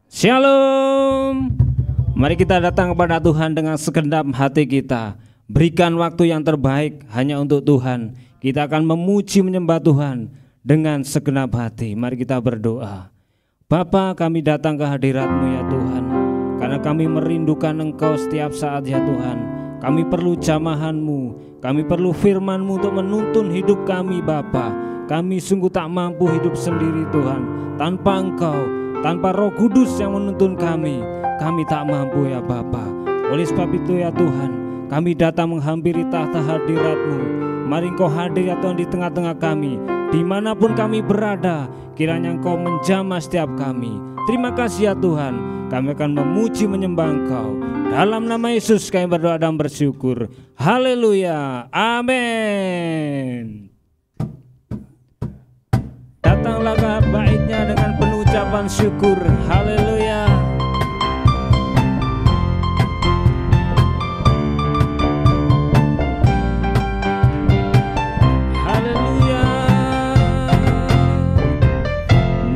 Shalom. Mari kita datang kepada Tuhan dengan segenap hati kita. Berikan waktu yang terbaik hanya untuk Tuhan. Kita akan memuji menyembah Tuhan dengan segenap hati. Mari kita berdoa. Bapa, kami datang ke hadirat-Mu ya Tuhan, karena kami merindukan Engkau setiap saat ya Tuhan. Kami perlu jamahan-Mu, kami perlu firman-Mu untuk menuntun hidup kami Bapa. Kami sungguh tak mampu hidup sendiri Tuhan. Tanpa Engkau, tanpa Roh Kudus yang menuntun kami tak mampu ya Bapa. Oleh sebab itu ya Tuhan, kami datang menghampiri tahta hadirat-Mu. Mari Engkau hadir ya Tuhan di tengah-tengah kami. Dimanapun kami berada, kiranya Engkau menjamah setiap kami. Terima kasih ya Tuhan. Kami akan memuji menyembah Engkau. Dalam nama Yesus kami berdoa dan bersyukur. Haleluya. Amin. Datanglah ke baitnya dengan penuh ucapan syukur. Haleluya. Haleluya.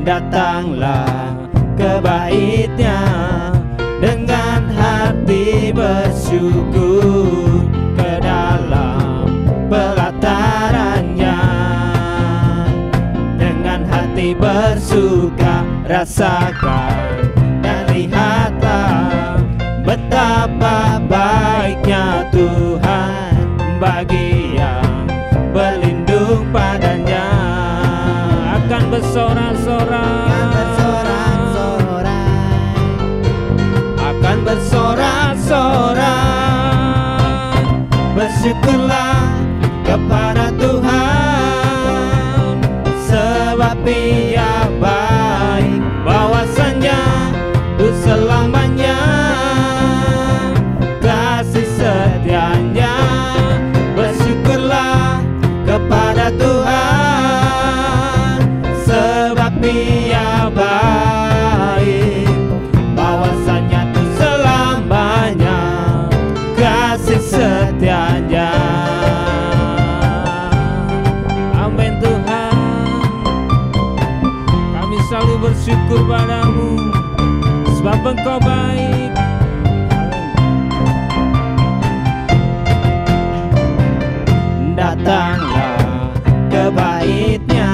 Datanglah ke baitnya dengan hati bersyukur, ke dalam pelatarannya dengan hati bersuka. Rasakan dan lihatlah betapa baiknya Tuhan bagi yang berlindung padanya. Akan bersorak-sorai, akan bersorak-sorai. Bersyukurlah kepada Tuhan, sebab Dia baik, bahwasanya untuk selamanya kasih setianya. Bersyukurlah kepada Tuhan, sebab Dia baik, bahwasanya untuk selamanya kasih setianya. Amin Tuhan. Kami selalu bersyukur padamu, sebab Engkau baik. Datanglah ke baitnya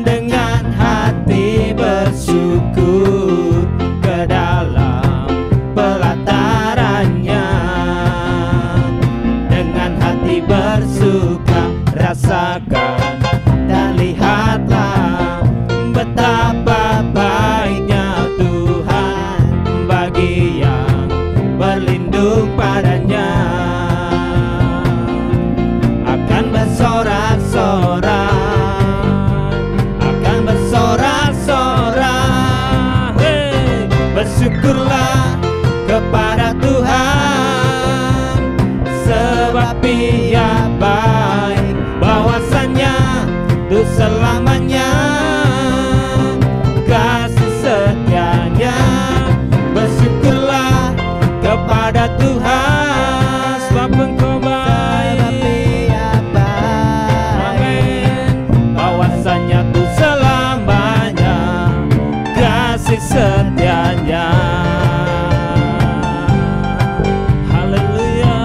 dengan hati bersyukur, ke dalam pelatarannya dengan hati bersuka. Rasakan dan lihatlah betapa baiknya Tuhan bagi yang berlindung padanya. Akan bersorak-sorai, akan bersorak-sorai. Hey, bersyukurlah kepada Tuhan, sebab Dia baik, bahwasanya untuk selamanya kasih setianya. Bersyukurlah kepada Tuhan, sebab Engkau baik. Amin. Bahwasanya untuk selamanya kasih setianya. Haleluya.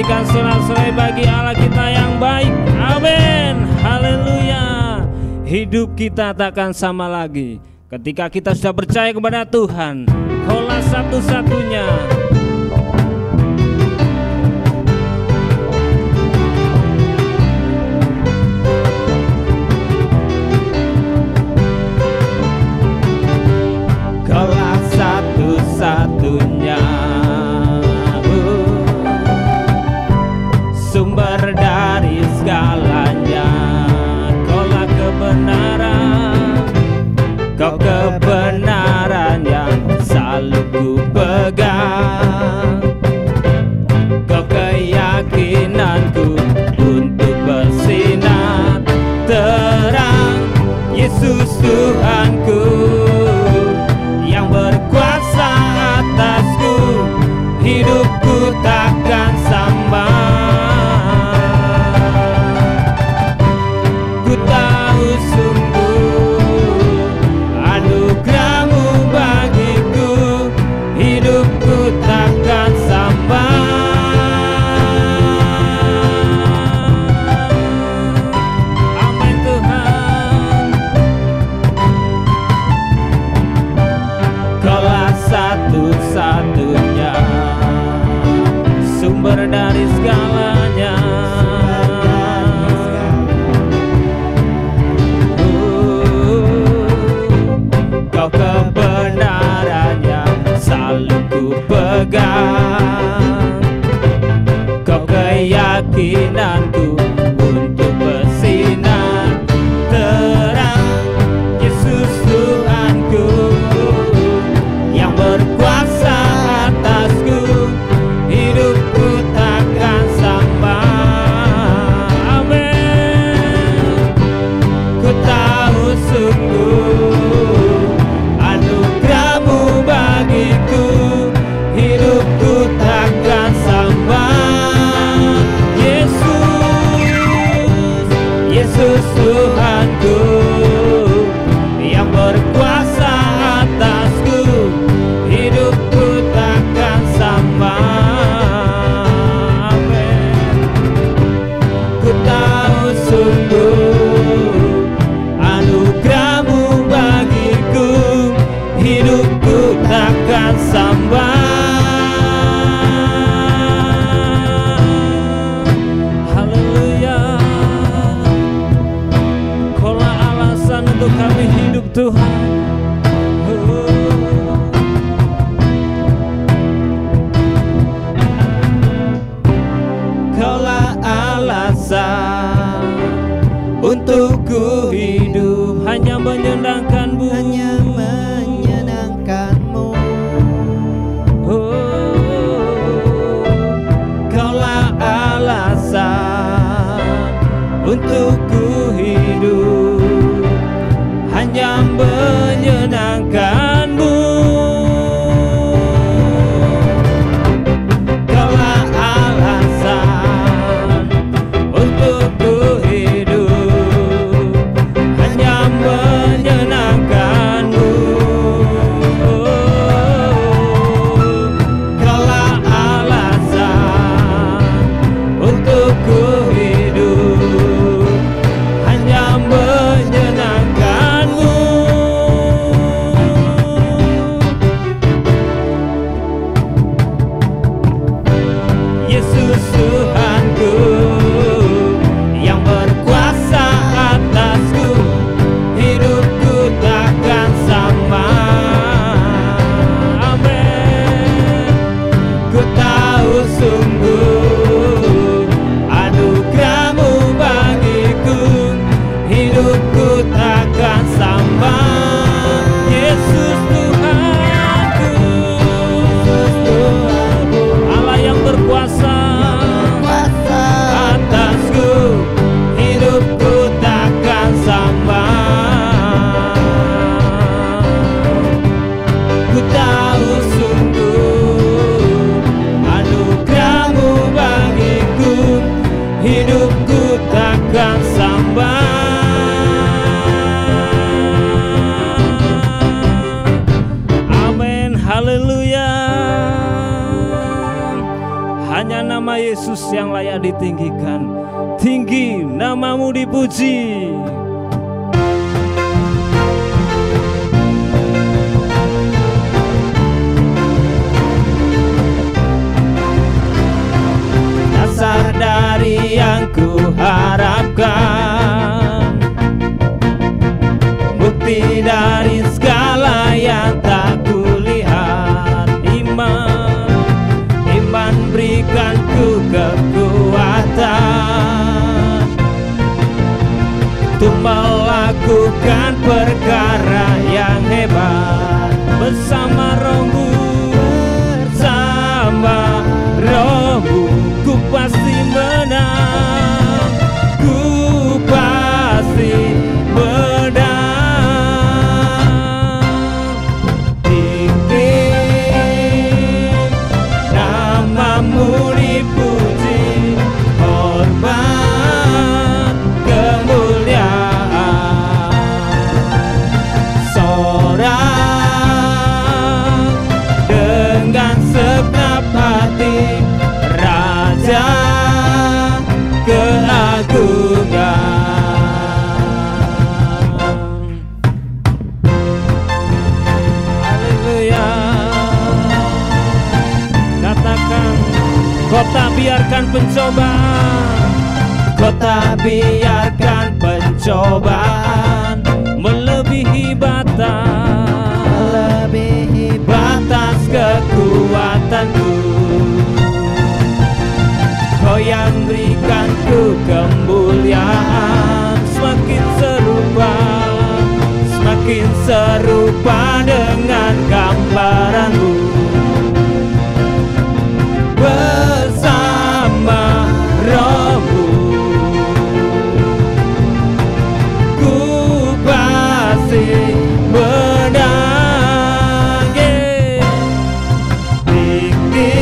berikan sorak-sorai bagi Allah kita yang baik. Amin. Haleluya. Hidup kita takkan sama lagi ketika kita sudah percaya kepada Tuhan. Kaulah satu-satunya. Kaulah satu-satunya, sumber dari segalanya. Kaulah kebenaran, kau kebenaran yang selalu ku pegang. Kau keyakinanku untuk bersinar terang. Yesus Tuhanku yang berkuasa atasku, hidupku takkan sama. Ku tahu sungguh anugerah-Mu bagiku, hidupku takkan sama. Amin Tuhan. Kaulah satu-satunya, sumber dari segalanya. Kau kebenaran yang selalu ku pegang. Kau keyakinanku untuk bersinar terang. Yesus Tuhanku yang berkuasa atasku, hidupku takkan sama. Amin. Ku tahu sungguh anugerah-Mu bagiku, hidupku takkan sama. Yesus Tuhanku yang berkuasa atasku, hidupku takkan sama. Amin. Ku tahu sungguh anugerah-Mu bagiku, hidupku takkan sama. Haleluya. Kaulah alasan untuk kami hidup Tuhan. Kaulah alasan untuk ku hidup, hanya menyenangkan-Mu, hanya menyenangkan-Mu. Kaulah alasan untuk ku hidup, hanya menyenangkan-Mu. Kaulah alasan untuk ku hidup, hanya menyenangkan-Mu. nama Yesus yang layak ditinggikan. Tinggi namamu dipuji. Dasar dari yang ku harapkan, bukti dari segala yang tak kulihat. Iman berikan ku kekuatan untuk melakukan perkara yang hebat. Bersama Rohmu, bersama Rohmu, ku pasti menang, ku pasti menang. Namamu dipuji, hormat, kemuliaan. Sorak dengan segenap hati, Raja keagungan. Haleluya. Katakan, kau tak biarkan pencobaan, kau tak biarkan pencobaan melebihi batas kekuatanku. Kau yang berikan ku kemuliaan, semakin serupa dengan gambaranmu. Bersama Rohmu, ku pasti menang. Tinggi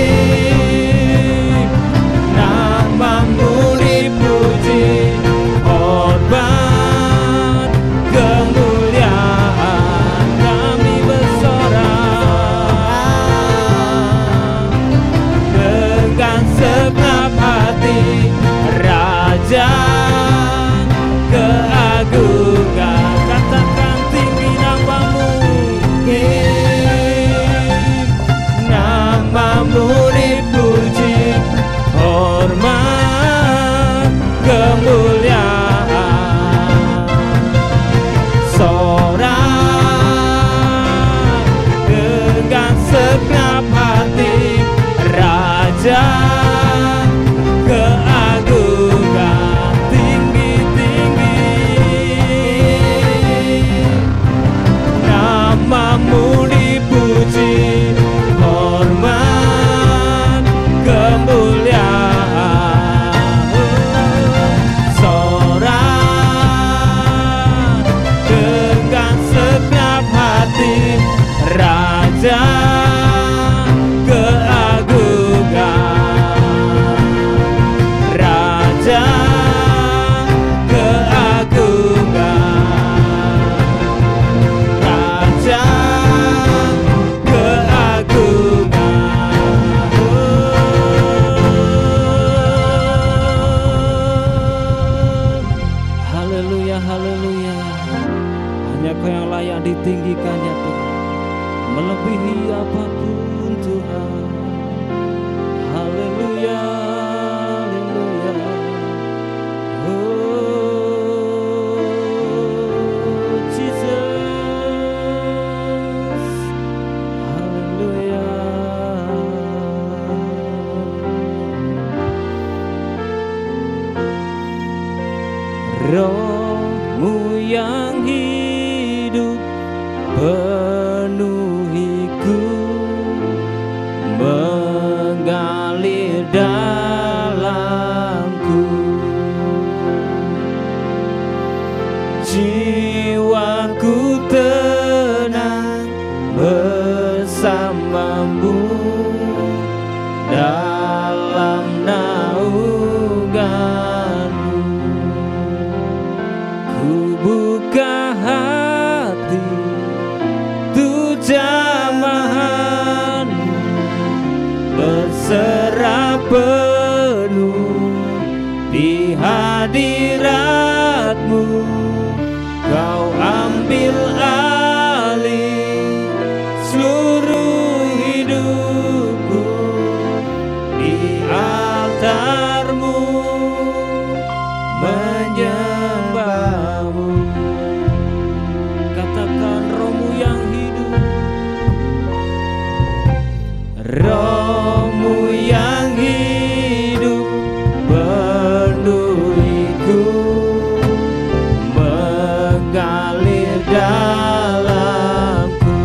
namamu dipuji, hormat, kemuliaan. Kami bersorak dengan segenap hati, Raja keagungan. Katakan, tinggi namamu, namamu dipuji, hormat, kemuliaan. Sorak dengan segenap hati, Raja keagungan. Tinggi-tinggi namamu dipuji, hormat, kemuliaan. Sorak dengan segenap hati, Raja keagungan. Raja keagungan. Raja keagungan. Haleluya, haleluya. Hanya Kau yang layak ditinggikan ya Tuhan, melebihi apapun Tuhan. Haleluya, haleluya. Oh Jesus, haleluya. Rohmu yang hidup penuhiku, mengalir dalamku. Jiwaku tenang bersamamu dalam naunganmu. Ku buka hati tu jamahanmu, berserah di hadirat-Mu. Kau ambil alih seluruh hidupku di altar-Mu, menyembah-Mu. Katakan Roh-Mu yang hidup, Roh-Mu yang hidup penuhiku, mengalir dalamku.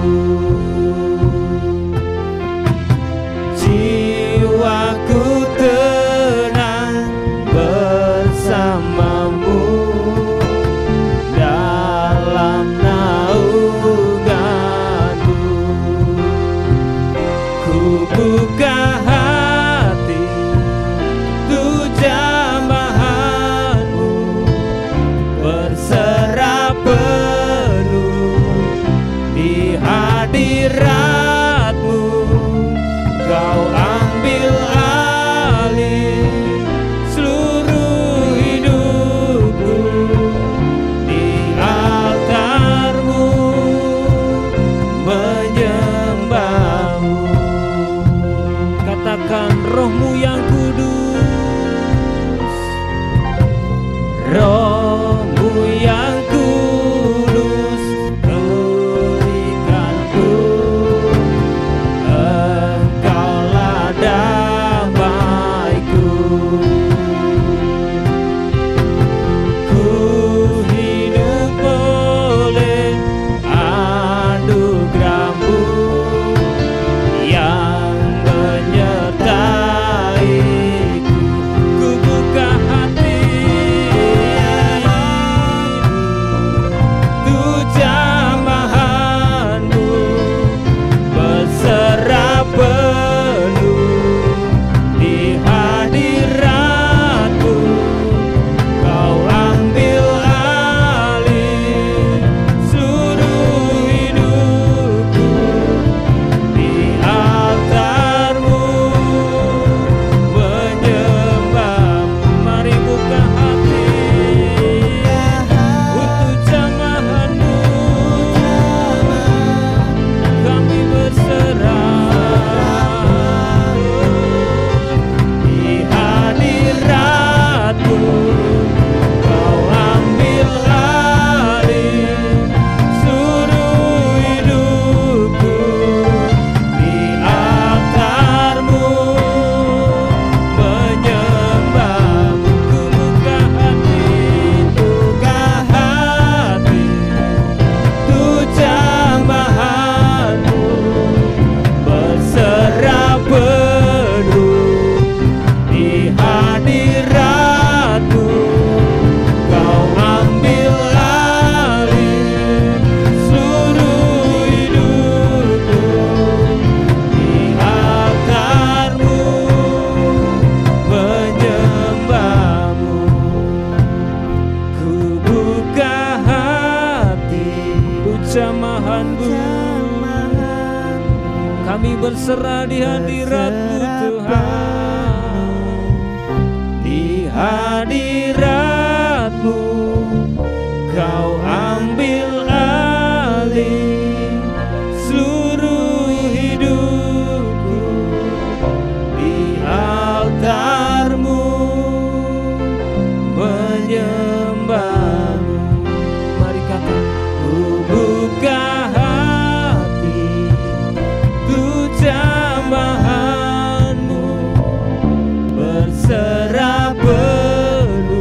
Jiwaku tenang bersama-Mu dalam naungan-Mu. Ku buka hati untuk jambahan-Mu, berserah penuh di hadirat-Mu. Kau ambil alih seluruh hidupku di altar-Mu, menyembah-Mu. Katakan Roh-Mu yang kudus, Roh-Mu yang kudus, berikanku. Engkaulah damaiku. Ku hidup oleh anugerah-Mu yang menyertaiku. Ku buka hati untuk jambahan-Mu, berserah penuh di hadirat-Mu. Kau ambil alih seluruh hidupku di altar-Mu, menyembah-Mu. Mari buka hati untuk jambahan-Mu, kami berserah di hadirat-Mu. Kau ambil alih seluruh hidupku di altar-Mu, menyembah-Mu. Ku buka hati untuk jambahan-Mu, berserah penuh di hadirat-Mu. Kau ambil alih seluruh hidupku di altar-Mu, menyembah-Mu. Ku buka hati untuk jambahan-Mu, kami berserah di hadirat-Mu Tuhan. Di hadirat-Mu Kau ambil alih seluruh hidupku di altar-Mu, menyembah-Mu. Mari kata, ku buka hati untuk jambahan-Mu, berserah penuh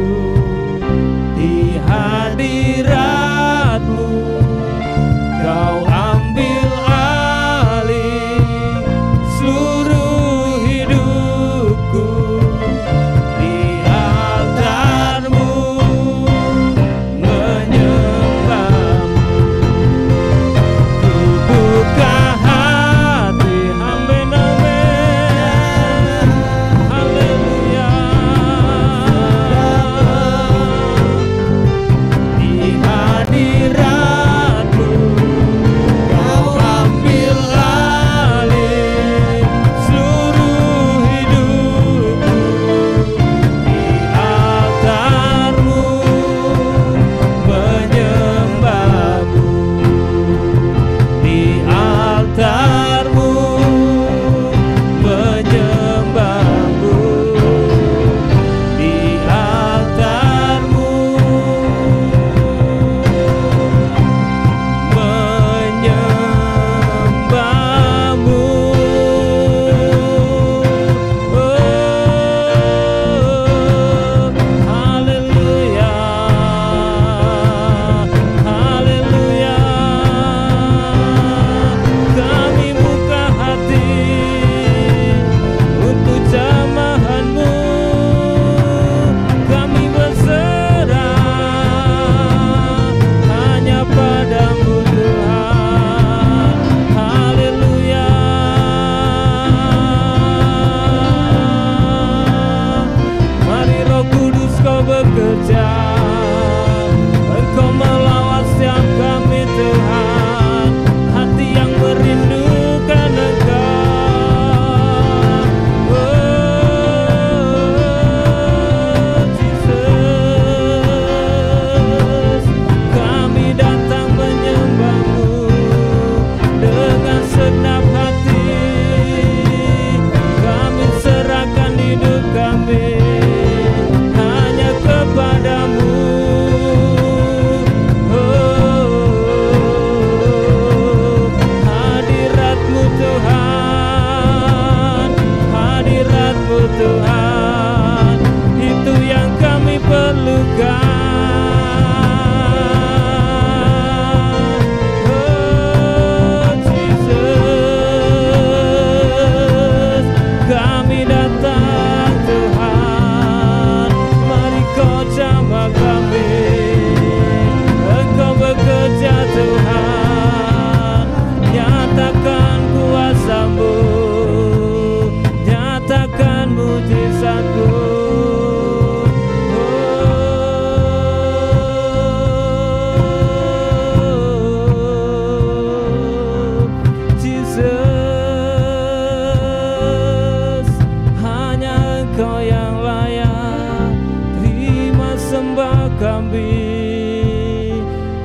kami.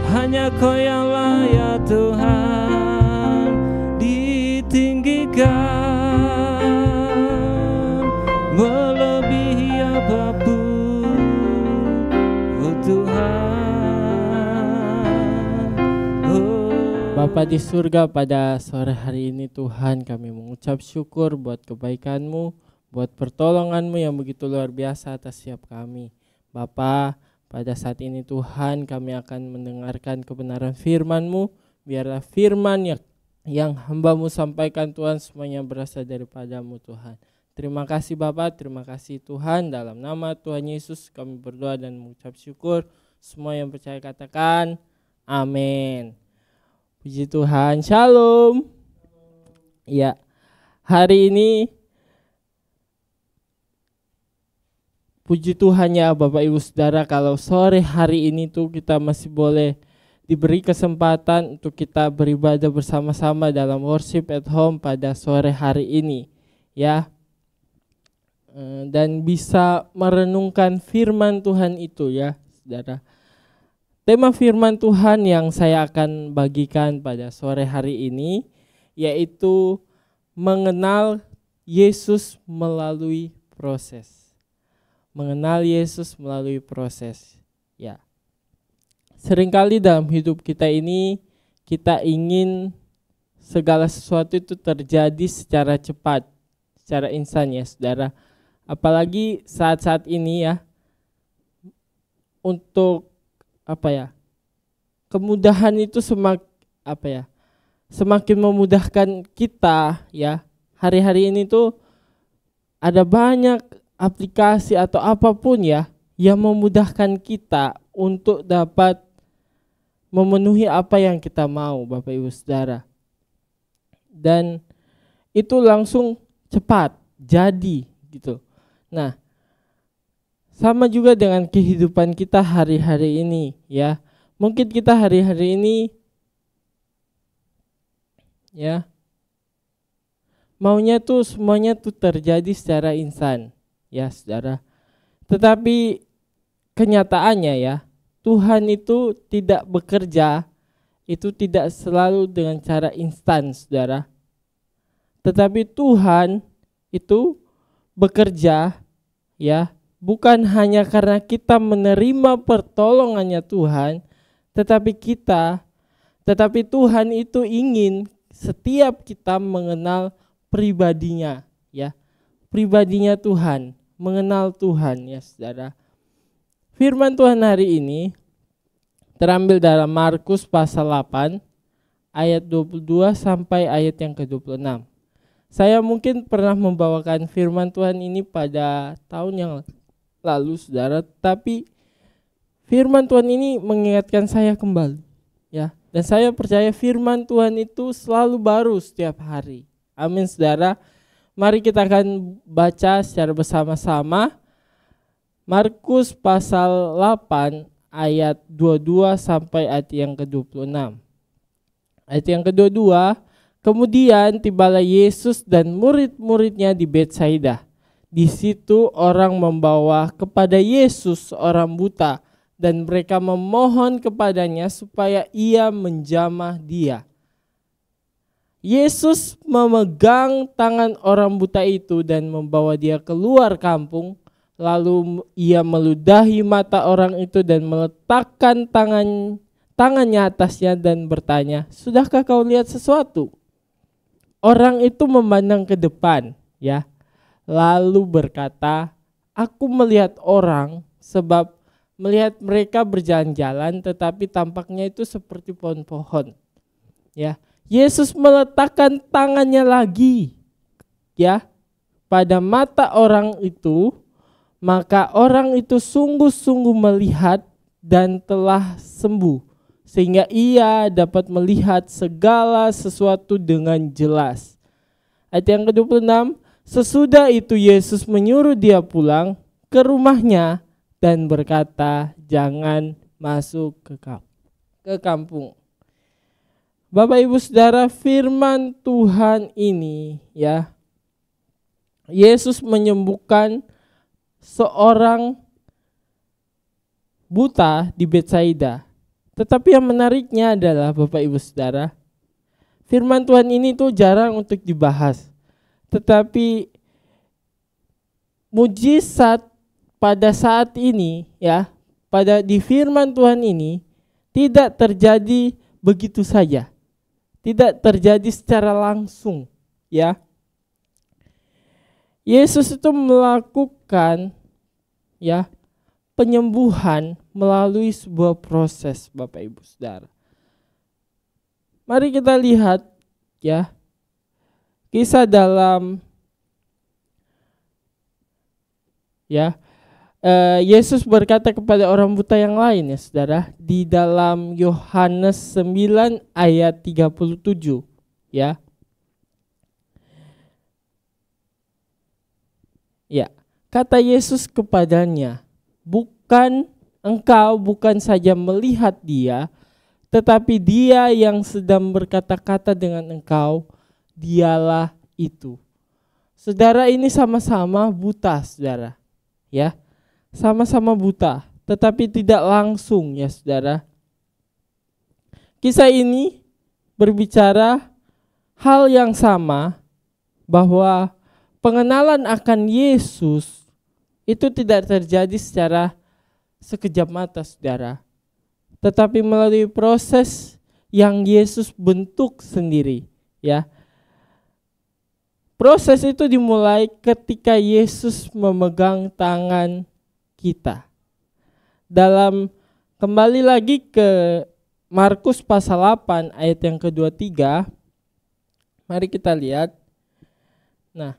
Hanya Kau yang layak Tuhan ditinggikan, melebihi apapun, oh Tuhan. Bapa di surga, pada sore hari ini Tuhan kami mengucap syukur buat kebaikan-Mu, buat pertolongan-Mu yang begitu luar biasa atas setiap kami. Bapa, pada saat ini Tuhan kami akan mendengarkan kebenaran firman-Mu. Biarlah firman yang hamba-Mu sampaikan Tuhan semuanya berasal daripada-Mu Tuhan. Terima kasih Bapa, terima kasih Tuhan. Dalam nama Tuhan Yesus kami berdoa dan mengucap syukur. Semua yang percaya katakan amin. Puji Tuhan, shalom. Ya, hari ini puji Tuhan ya Bapak Ibu Saudara, kalau sore hari ini tuh kita masih boleh diberi kesempatan untuk kita beribadah bersama-sama dalam worship at home pada sore hari ini ya. Dan bisa merenungkan firman Tuhan itu ya Saudara. Tema firman Tuhan yang saya akan bagikan pada sore hari ini yaitu mengenal Yesus melalui proses. Mengenal Yesus melalui proses. Ya. Seringkali dalam hidup kita ini kita ingin segala sesuatu itu terjadi secara cepat, secara instan ya Saudara. Apalagi saat-saat ini ya, untuk kemudahan itu semakin memudahkan kita ya. Hari-hari ini tuh ada banyak aplikasi atau apapun ya yang memudahkan kita untuk dapat memenuhi apa yang kita mau Bapak Ibu Saudara. Dan itu langsung cepat jadi gitu. Nah, sama juga dengan kehidupan kita hari-hari ini ya. Mungkin kita hari-hari ini ya maunya tuh semuanya tuh terjadi secara instan ya Saudara. Tetapi kenyataannya ya, Tuhan itu tidak bekerja itu tidak selalu dengan cara instan Saudara. Tetapi Tuhan itu bekerja ya bukan hanya karena kita menerima pertolongannya Tuhan, tetapi Tuhan itu ingin setiap kita mengenal pribadinya ya. Pribadinya Tuhan, mengenal Tuhan ya Saudara. Firman Tuhan hari ini terambil dalam Markus pasal 8 ayat 22 sampai ayat yang ke-26. Saya mungkin pernah membawakan firman Tuhan ini pada tahun yang lalu Saudara, tapi firman Tuhan ini mengingatkan saya kembali ya. Dan saya percaya firman Tuhan itu selalu baru setiap hari. Amin Saudara. Mari kita akan baca secara bersama-sama Markus pasal 8 ayat 22 sampai ayat yang ke-26. Ayat yang ke-22, kemudian tibalah Yesus dan murid-muridnya di Betsaida. Di situ orang membawa kepada Yesus orang buta dan mereka memohon kepadanya supaya ia menjamah dia. Yesus memegang tangan orang buta itu dan membawa dia keluar kampung. Lalu ia meludahi mata orang itu dan meletakkan tangannya atasnya dan bertanya, "Sudahkah kau lihat sesuatu?" Orang itu memandang ke depan ya. Lalu berkata, "Aku melihat orang, sebab melihat mereka berjalan-jalan tetapi tampaknya itu seperti pohon-pohon." Ya, Yesus meletakkan tangannya lagi ya pada mata orang itu, maka orang itu sungguh-sungguh melihat dan telah sembuh sehingga ia dapat melihat segala sesuatu dengan jelas. Ayat yang ke-26, sesudah itu Yesus menyuruh dia pulang ke rumahnya dan berkata, "Jangan masuk ke kampung." Bapak Ibu Saudara, firman Tuhan ini ya, Yesus menyembuhkan seorang buta di Betsaida. Tetapi yang menariknya adalah Bapak Ibu Saudara, firman Tuhan ini tuh jarang untuk dibahas. Tetapi mujizat pada saat ini ya, di firman Tuhan ini tidak terjadi begitu saja. Tidak terjadi secara langsung ya. Yesus itu melakukan ya penyembuhan melalui sebuah proses, Bapak Ibu Saudara. Mari kita lihat ya kisah dalam ya Yesus berkata kepada orang buta yang lain ya Saudara, di dalam Yohanes 9 ayat 37 ya. Ya, kata Yesus kepadanya, engkau bukan saja melihat dia, tetapi dia yang sedang berkata-kata dengan engkau, dialah itu. Saudara, ini sama-sama buta, saudara. Ya, sama-sama buta, tetapi tidak langsung ya saudara. Kisah ini berbicara hal yang sama, bahwa pengenalan akan Yesus itu tidak terjadi secara sekejap mata saudara, tetapi melalui proses yang Yesus bentuk sendiri ya. Proses itu dimulai ketika Yesus memegang tangan kita. Kembali lagi ke Markus pasal 8 ayat yang ke-23. Mari kita lihat. Nah,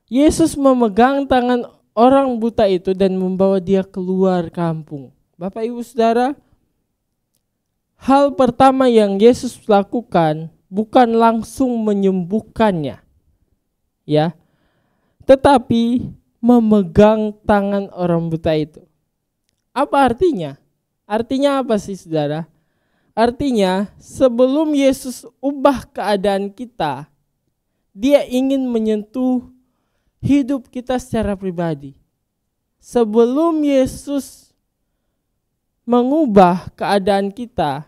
Yesus memegang tangan orang buta itu dan membawa dia keluar kampung. Bapak Ibu Saudara, hal pertama yang Yesus lakukan bukan langsung menyembuhkannya, ya, tetapi memegang tangan orang buta itu. Apa artinya? Artinya apa sih saudara? Artinya sebelum Yesus ubah keadaan kita, dia ingin menyentuh hidup kita secara pribadi. Sebelum Yesus mengubah keadaan kita,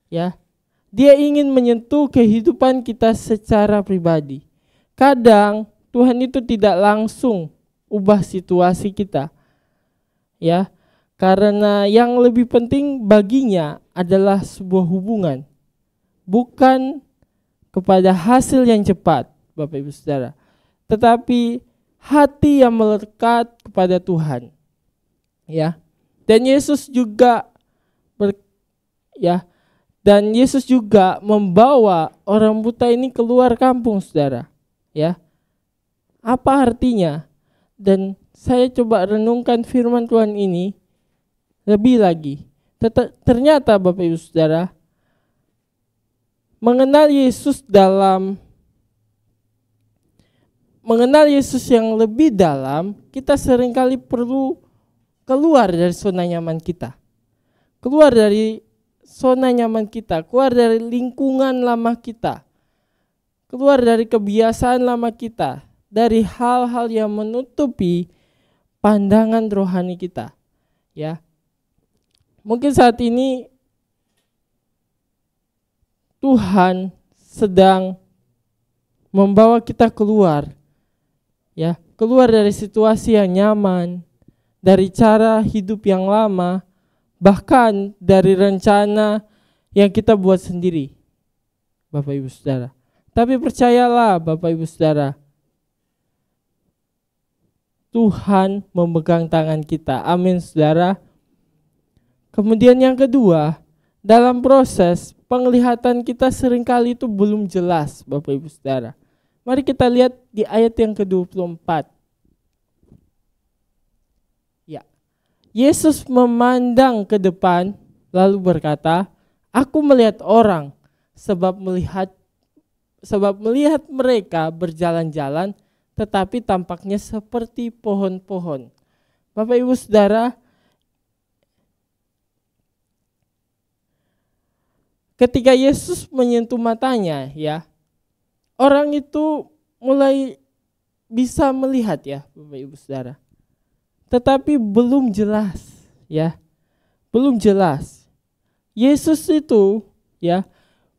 ya, dia ingin menyentuh kehidupan kita secara pribadi. Kadang Tuhan itu tidak langsung ubah situasi kita, ya, karena yang lebih penting baginya adalah sebuah hubungan, bukan kepada hasil yang cepat, Bapak Ibu Saudara, tetapi hati yang melekat kepada Tuhan, ya. Dan Yesus juga dan Yesus juga membawa orang buta ini keluar kampung, saudara. Ya, apa artinya? Dan saya coba renungkan firman Tuhan ini lebih lagi. Ternyata Bapak Ibu Saudara, mengenal Yesus yang lebih dalam, kita seringkali perlu keluar dari zona nyaman kita. Keluar dari zona nyaman kita, keluar dari lingkungan lama kita. Keluar dari kebiasaan lama kita, dari hal-hal yang menutupi pandangan rohani kita. Ya. Mungkin saat ini Tuhan sedang membawa kita keluar. Ya, keluar dari situasi yang nyaman, dari cara hidup yang lama, bahkan dari rencana yang kita buat sendiri. Bapak Ibu Saudara. Tapi percayalah Bapak Ibu Saudara, Tuhan memegang tangan kita. Amin saudara. Kemudian yang kedua, dalam proses penglihatan kita seringkali itu belum jelas Bapak Ibu Saudara. Mari kita lihat di ayat yang ke-24. Ya. Yesus memandang ke depan lalu berkata, "Aku melihat orang sebab melihat mereka berjalan-jalan, tetapi tampaknya seperti pohon-pohon." Bapak Ibu Saudara, ketika Yesus menyentuh matanya, ya, orang itu mulai bisa melihat ya, Bapak Ibu Saudara. Tetapi belum jelas, ya. Belum jelas. Yesus itu ya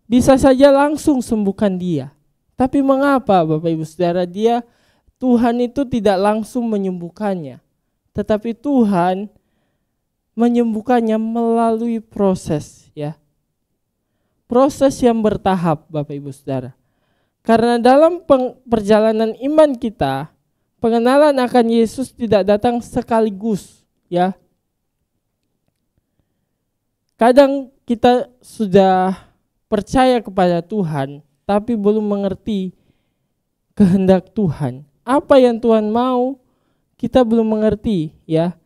bisa saja langsung sembuhkan dia. Tapi mengapa Bapak Ibu Saudara Tuhan itu tidak langsung menyembuhkannya. Tetapi Tuhan menyembuhkannya melalui proses ya. Proses yang bertahap Bapak Ibu Saudara. Karena dalam perjalanan iman kita, pengenalan akan Yesus tidak datang sekaligus ya. Kadang kita sudah percaya kepada Tuhan, tapi belum mengerti kehendak Tuhan. Apa yang Tuhan mau, kita belum mengerti ya.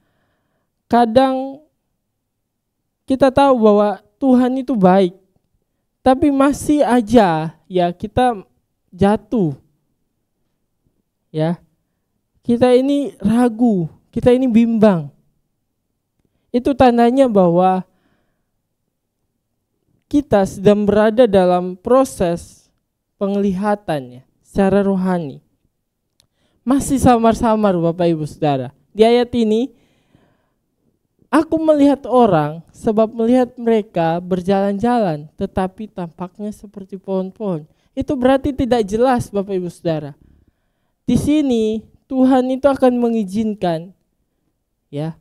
Kadang kita tahu bahwa Tuhan itu baik, tapi masih aja ya kita jatuh. Ya. Kita ini ragu, kita ini bimbang. Itu tandanya bahwa kita sedang berada dalam proses penglihatannya secara rohani. Masih samar-samar Bapak Ibu Saudara. Di ayat ini, aku melihat orang sebab melihat mereka berjalan-jalan, tetapi tampaknya seperti pohon-pohon. Itu berarti tidak jelas Bapak Ibu Saudara. Di sini Tuhan itu akan mengizinkan ya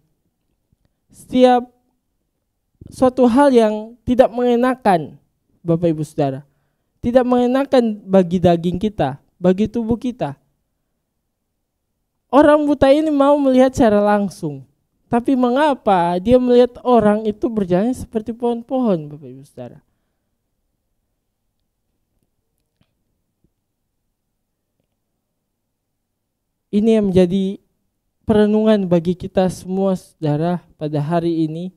setiap suatu hal yang tidak mengenakan Bapak Ibu Saudara. Tidak mengenakan bagi daging kita, bagi tubuh kita. Orang buta ini mau melihat secara langsung. Tapi mengapa dia melihat orang itu berjalan seperti pohon-pohon Bapak Ibu Saudara? Ini yang menjadi perenungan bagi kita semua saudara pada hari ini.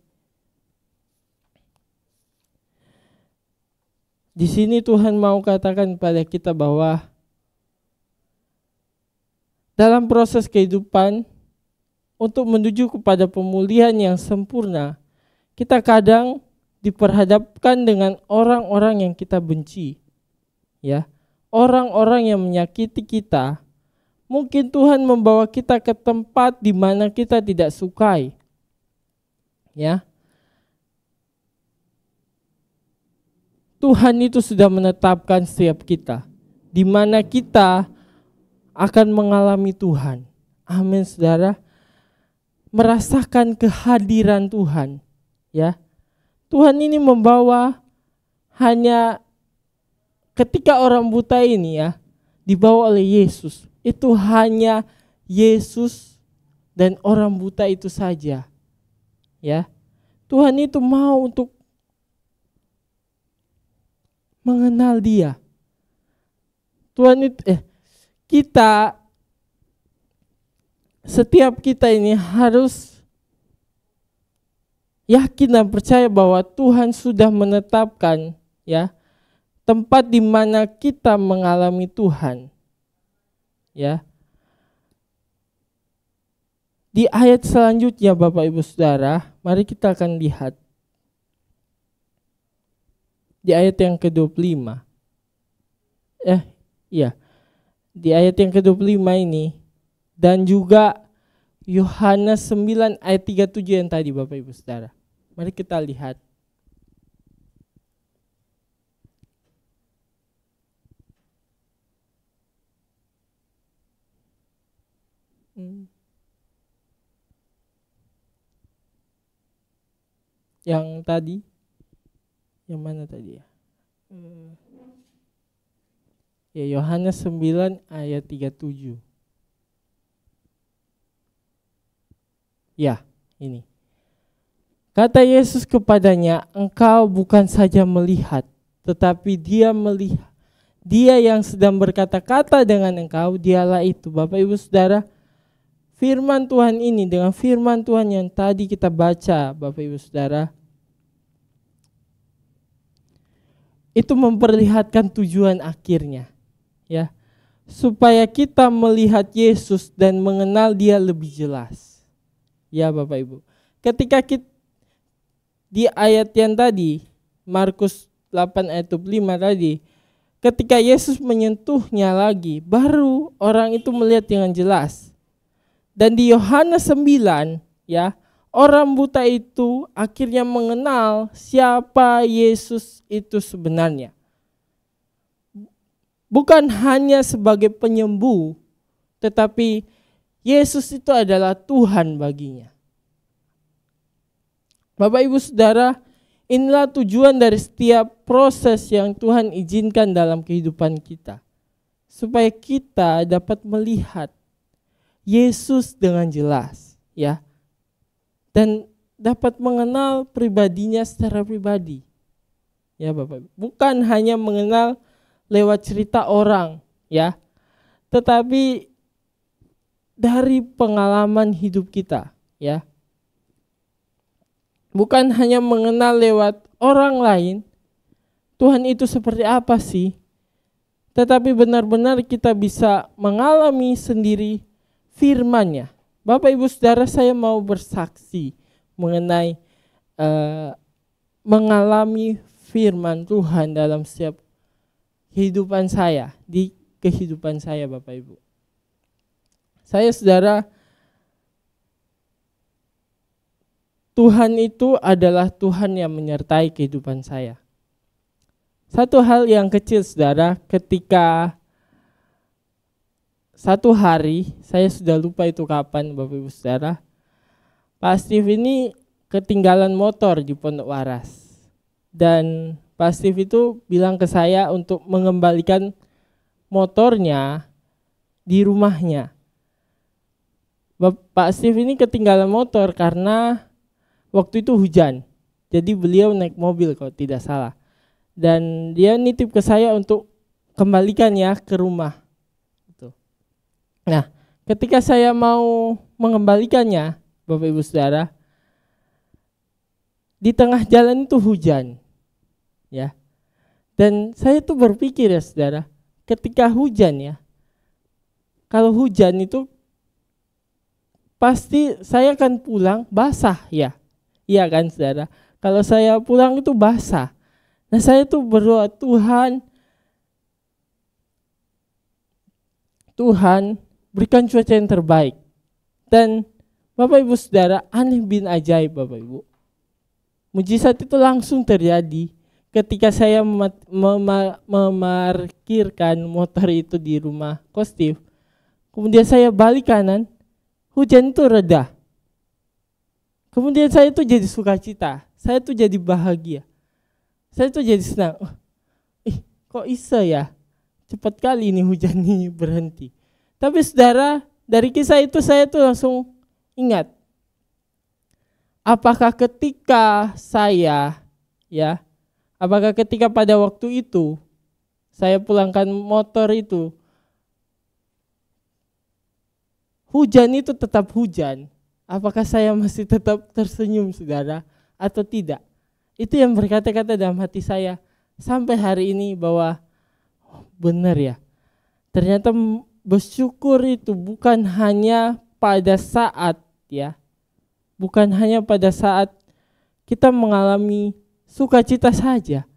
Di sini Tuhan mau katakan pada kita bahwa dalam proses kehidupan untuk menuju kepada pemulihan yang sempurna, kita kadang diperhadapkan dengan orang-orang yang kita benci. Ya, orang-orang yang menyakiti kita. Mungkin Tuhan membawa kita ke tempat di mana kita tidak sukai. Ya. Tuhan itu sudah menetapkan setiap kita di mana kita akan mengalami Tuhan. Amin, Saudara. Merasakan kehadiran Tuhan, ya. Tuhan ini membawa hanya ketika orang buta ini ya dibawa oleh Yesus. Itu hanya Yesus dan orang buta itu saja. Ya. Tuhan itu mau untuk mengenal dia. Tuhan itu setiap kita ini harus yakin dan percaya bahwa Tuhan sudah menetapkan ya tempat di mana kita mengalami Tuhan. Ya. Di ayat selanjutnya Bapak Ibu Saudara, mari kita akan lihat. Di ayat yang ke-25. Di ayat yang ke-25 ini dan juga Yohanes 9 ayat 37 yang tadi Bapak Ibu Saudara. Mari kita lihat. Yang tadi, yang mana tadi ya? Ya, Yohanes 9 ayat 37. Ya, ini. Kata Yesus kepadanya, engkau bukan saja melihat, tetapi dia melihat. Dia yang sedang berkata-kata dengan engkau, dialah itu. Bapak Ibu Saudara, firman Tuhan ini dengan firman Tuhan yang tadi kita baca, Bapak Ibu Saudara, itu memperlihatkan tujuan akhirnya, ya, supaya kita melihat Yesus dan mengenal Dia lebih jelas, ya Bapak Ibu. Ketika kita di ayat yang tadi, Markus 8 ayat 25 tadi, ketika Yesus menyentuhnya lagi, baru orang itu melihat dengan jelas. Dan di Yohanes 9, ya, orang buta itu akhirnya mengenal siapa Yesus itu sebenarnya. Bukan hanya sebagai penyembuh, tetapi Yesus itu adalah Tuhan baginya. Bapak Ibu Saudara, inilah tujuan dari setiap proses yang Tuhan izinkan dalam kehidupan kita. Supaya kita dapat melihat Yesus dengan jelas, ya. Dan dapat mengenal pribadinya secara pribadi. Ya Bapak, bukan hanya mengenal lewat cerita orang, ya. Tetapi dari pengalaman hidup kita, ya. Bukan hanya mengenal lewat orang lain, Tuhan itu seperti apa sih? Tetapi benar-benar kita bisa mengalami sendiri firman-Nya. Bapak Ibu Saudara, saya mau bersaksi mengenai mengalami firman Tuhan dalam setiap kehidupan saya, di kehidupan saya Bapak Ibu. Saya Saudara, Tuhan itu adalah Tuhan yang menyertai kehidupan saya. Satu hal yang kecil Saudara, ketika satu hari, saya sudah lupa itu kapan Bapak Ibu Saudara, Pak Steve ini ketinggalan motor di Pondok Waras. Dan Pak Steve itu bilang ke saya untuk mengembalikan motornya di rumahnya. Pak Steve ini ketinggalan motor karena waktu itu hujan. Jadi beliau naik mobil kalau tidak salah. Dan dia nitip ke saya untuk kembalikan ya ke rumah. Nah, ketika saya mau mengembalikannya, Bapak Ibu Saudara, di tengah jalan itu hujan. Ya. Dan saya tuh berpikir ya Saudara, ketika hujan ya, kalau hujan itu pasti saya akan pulang basah ya. Iya kan Saudara? Kalau saya pulang itu basah. Nah saya tuh berdoa, Tuhan berikan cuaca yang terbaik. Dan Bapak Ibu Saudara, aneh bin ajaib Bapak Ibu. Mujizat itu langsung terjadi ketika saya memarkirkan motor itu di rumah Kostif. Kemudian saya balik kanan, hujan itu reda. Kemudian saya itu jadi sukacita, saya itu jadi bahagia. Saya itu jadi senang. Kok bisa ya? Cepat kali ini hujan ini berhenti. Tapi Saudara, dari kisah itu saya tuh langsung ingat. Apakah ketika pada waktu itu saya pulangkan motor itu, hujan itu tetap hujan, apakah saya masih tetap tersenyum Saudara atau tidak? Itu yang berkata-kata dalam hati saya sampai hari ini bahwa benar ya. Ternyata bersyukur itu bukan hanya pada saat ya. Bukan hanya pada saat kita mengalami sukacita saja.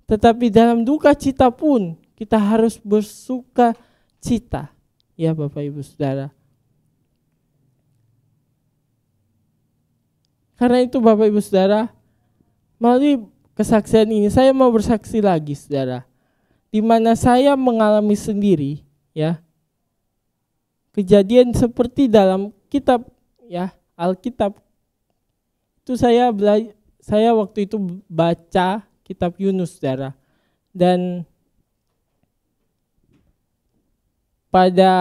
Tetapi dalam duka cita pun kita harus bersuka cita. Ya Bapak Ibu Saudara. Karena itu Bapak Ibu Saudara, melalui kesaksian ini saya mau bersaksi lagi Saudara. Di mana saya mengalami sendiri ya. Kejadian seperti dalam kitab ya, Alkitab. Itu saya waktu itu baca kitab Yunus Saudara. Dan pada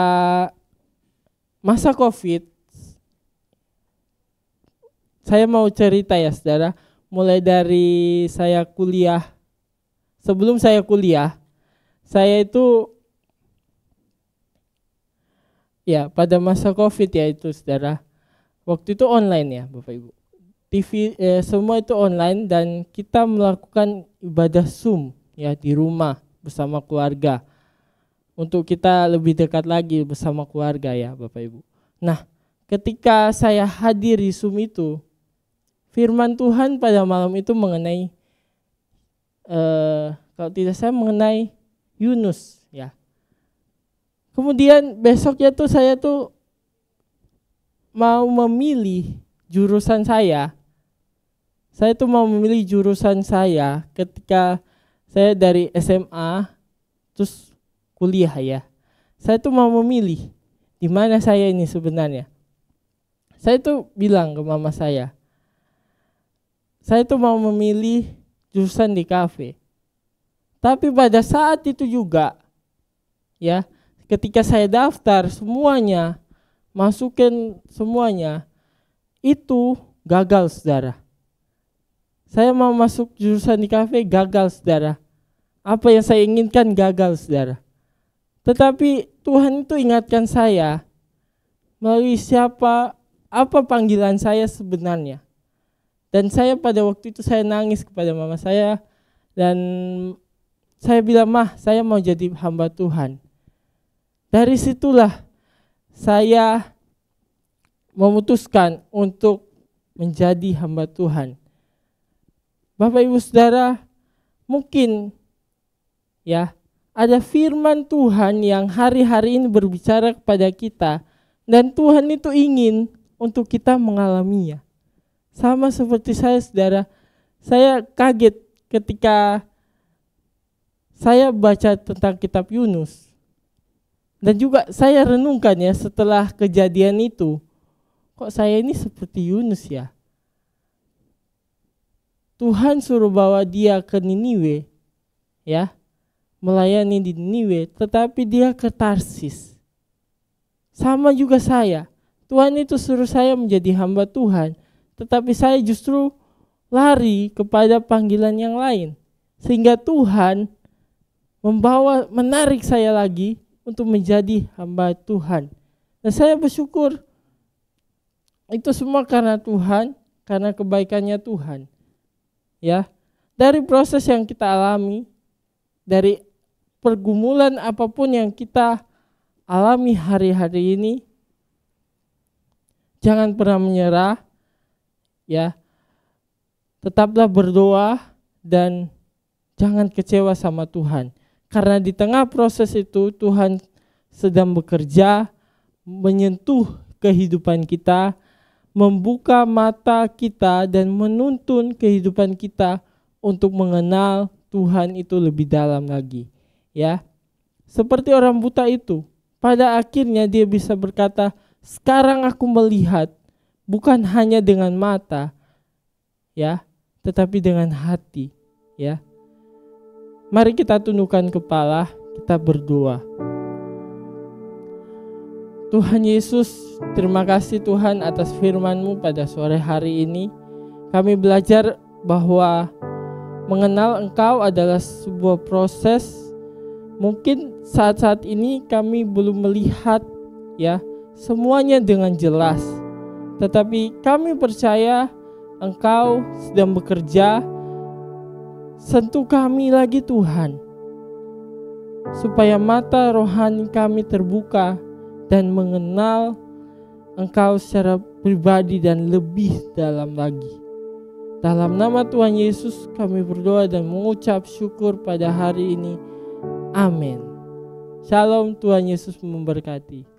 masa Covid, saya mau cerita ya Saudara. Mulai dari saya kuliah, sebelum saya kuliah, saya itu ya pada masa Covid ya itu Saudara, waktu itu online ya Bapak Ibu. TV semua itu online dan kita melakukan ibadah Zoom ya di rumah bersama keluarga. Untuk kita lebih dekat lagi bersama keluarga ya Bapak Ibu. Nah, ketika saya hadir di Zoom itu, firman Tuhan pada malam itu mengenai kalau tidak salah mengenai Yunus ya. Kemudian besoknya tuh saya tuh mau memilih jurusan saya tuh mau memilih jurusan saya ketika saya dari SMA terus kuliah ya. Saya tuh mau memilih di mana saya ini sebenarnya. Saya tuh bilang ke mama saya tuh mau memilih jurusan di kafe. Tapi pada saat itu juga ya, ketika saya daftar semuanya, masukin semuanya, itu gagal, saudara. Saya mau masuk jurusan di kafe, gagal, saudara. Apa yang saya inginkan gagal, saudara. Tetapi Tuhan itu ingatkan saya melalui apa panggilan saya sebenarnya. Dan saya pada waktu itu saya nangis kepada mama saya dan saya bilang, "Mah, saya mau jadi hamba Tuhan." Dari situlah saya memutuskan untuk menjadi hamba Tuhan. Bapak Ibu Saudara, mungkin ya ada firman Tuhan yang hari-hari ini berbicara kepada kita dan Tuhan itu ingin untuk kita mengalaminya. Sama seperti saya, saudara, saya kaget ketika saya baca tentang kitab Yunus. Dan juga saya renungkan ya setelah kejadian itu, kok saya ini seperti Yunus ya? Tuhan suruh bawa dia ke Niniwe, ya, melayani di Niniwe, tetapi dia ke Tarsis. Sama juga saya, Tuhan itu suruh saya menjadi hamba Tuhan, tetapi saya justru lari kepada panggilan yang lain. Sehingga Tuhan menarik saya lagi untuk menjadi hamba Tuhan. Dan saya bersyukur itu semua karena Tuhan, karena kebaikannya Tuhan. Ya, dari proses yang kita alami, dari pergumulan apapun yang kita alami hari-hari ini, jangan pernah menyerah, ya. Tetaplah berdoa dan jangan kecewa sama Tuhan. Karena di tengah proses itu Tuhan sedang bekerja, menyentuh kehidupan kita, membuka mata kita dan menuntun kehidupan kita untuk mengenal Tuhan itu lebih dalam lagi. Ya, seperti orang buta itu, pada akhirnya dia bisa berkata, "Sekarang aku melihat bukan hanya dengan mata, ya, tetapi dengan hati." Ya, mari kita tundukkan kepala, kita berdoa. Tuhan Yesus, terima kasih Tuhan atas firman-Mu pada sore hari ini. Kami belajar bahwa mengenal Engkau adalah sebuah proses. Mungkin saat-saat ini kami belum melihat ya semuanya dengan jelas. Tetapi kami percaya Engkau sedang bekerja. Sentuh kami lagi Tuhan, supaya mata rohani kami terbuka dan mengenal Engkau secara pribadi dan lebih dalam lagi. Dalam nama Tuhan Yesus kami berdoa dan mengucap syukur pada hari ini. Amin. Shalom, Tuhan Yesus memberkati.